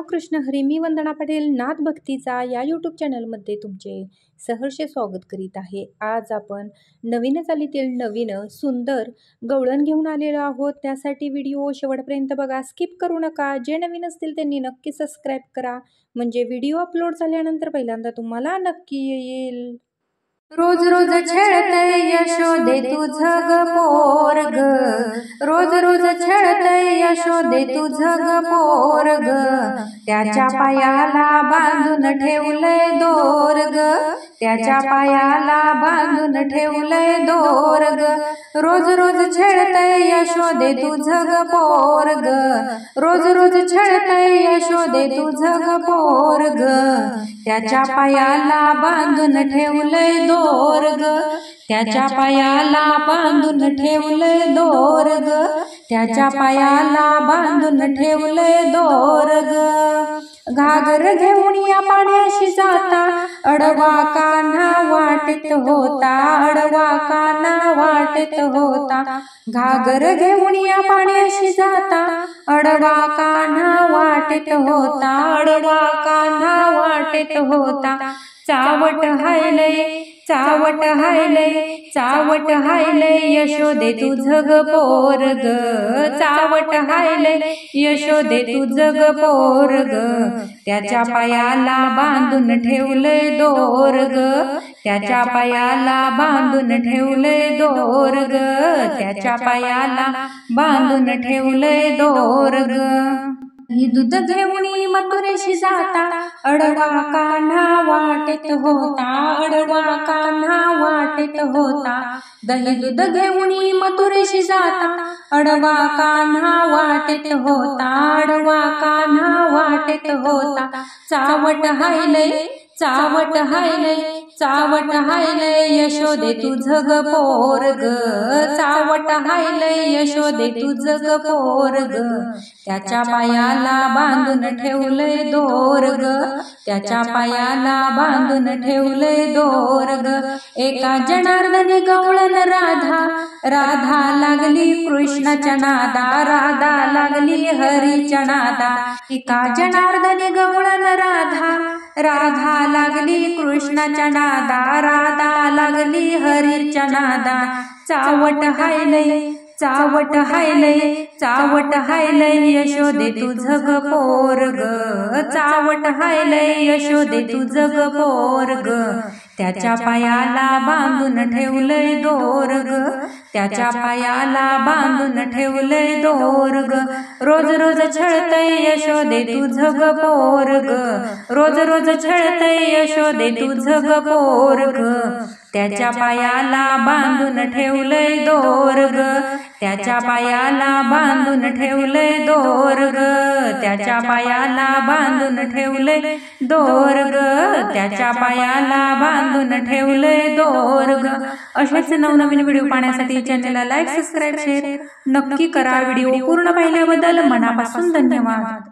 कृष्ण हरी. मी वंदना पाटील नाथ भक्तीचा या यूट्यूब चॅनलमध्ये तुमचे सहर्ष स्वागत करीत आहे. आज आपण नवीन चालीतील नवीन सुंदर गवळण घेऊन आलेलो आहोत. त्यासाठी व्हिडिओ शेवटपर्यंत बघा, स्किप करू नका. जे नवीन असतील त्यांनी नक्की सबस्क्राईब करा, म्हणजे व्हिडिओ अपलोड झाल्यानंतर पहिल्यांदा तुम्हाला नक्की येईल. रोज रोज छळतय यशोदे तुझं ग पोरग, रोज रोज छळतय यशोदे तुझं ग पोरग, त्याच्या पायाला बांधून ठेवलंय दोरग, त्याच्या पायाला बांधून ठेवलंय दोरग. रोज रोज छळतय यशोदे तुझं ग पोरग, रोज रोज छळतय यशोदे तुझं ग पोरग, त्याच्या पायाला बांधून ठेवलंय दोरग, त्याच्या पायाला बांधून ठेवलंय दोरग, त्याच्या पायाला बांधून ठेवलंय दोरग. घागर घेऊन या पाण्याशी जाता, अडवा कान्हा वाटेत होता, अडवा कान्हा वाटेत होता. घागर घेऊन या पाण्याशी जाता, अडवा कान्हा वाटेत होता, अडवा कान्हा वाटेत होता. चावट हायलय, चावट हायलय, चावट हायलय यशोदे तुझं ग पोरग, चावट हायलय यशोदे तुझं ग पोरग, त्याच्या पायाला बांधून ठेवलंय दोरग, त्याच्या पायाला बांधून ठेवलंय दोरग, त्याच्या पायाला बांधून ठेवलंय दोरग. ही दूध घेऊन मथुरेशी जाता, अडवा कान्हा वाटेत होता, अडवा कान्हा वाटेत होता. दही दूध घेऊन मथुरेशी जाता, अडवा कान्हा वाटेत होता, अडवा कान्हा वाटेत होता. चावट हायलय, चावट हायलय, चावट हायलय यशोदे तुझं ग पोरग, चावट हायलय यशोदे तुझं ग पोरग, त्याच्या पायाला बांधून ठेवलंय दोरग, त्याच्या पायाला बांधून ठेवलंय दोरग. एका जनार्दनी गवळण राधा, राधा लागली कृष्णाच्या नादा, राधा लागली हरीच्या नादा. एका जनार्दनी गवळण राधा, राधा लागली कृष्णाच्या नादा, राधा लागली हरीच्या नादा. चावट हायलय, चावट हायलय, चावट हायलय यशोदे तुझं ग पोरग, चावट हायलय यशोदे तुझं ग पोरग, त्याच्या पायाला बांधून ठेवलंय दोरग, त्याच्या पायाला बांधून ठेवलंय दोरग. रोज रोज छळतय यशोदे तुझं ग पोरग, रोज रोज छळतय यशोदे तुझं ग पोरग, त्याच्या पायाला बांधून ठेवलंय दोरग, त्याच्या पायाला बांधून ठेवलंय दोरग, त्याच्या पायाला बांधून ठेवलंय दोरग, त्याच्या पायाला बांधून ठेवलंय दोरग. अशाच नवनवीन व्हिडिओ पाहण्यासाठी चॅनलला लाईक, सबस्क्राईब, शेअर नक्की करा. व्हिडिओ पूर्ण पाहिल्याबद्दल मनापासून धन्यवाद.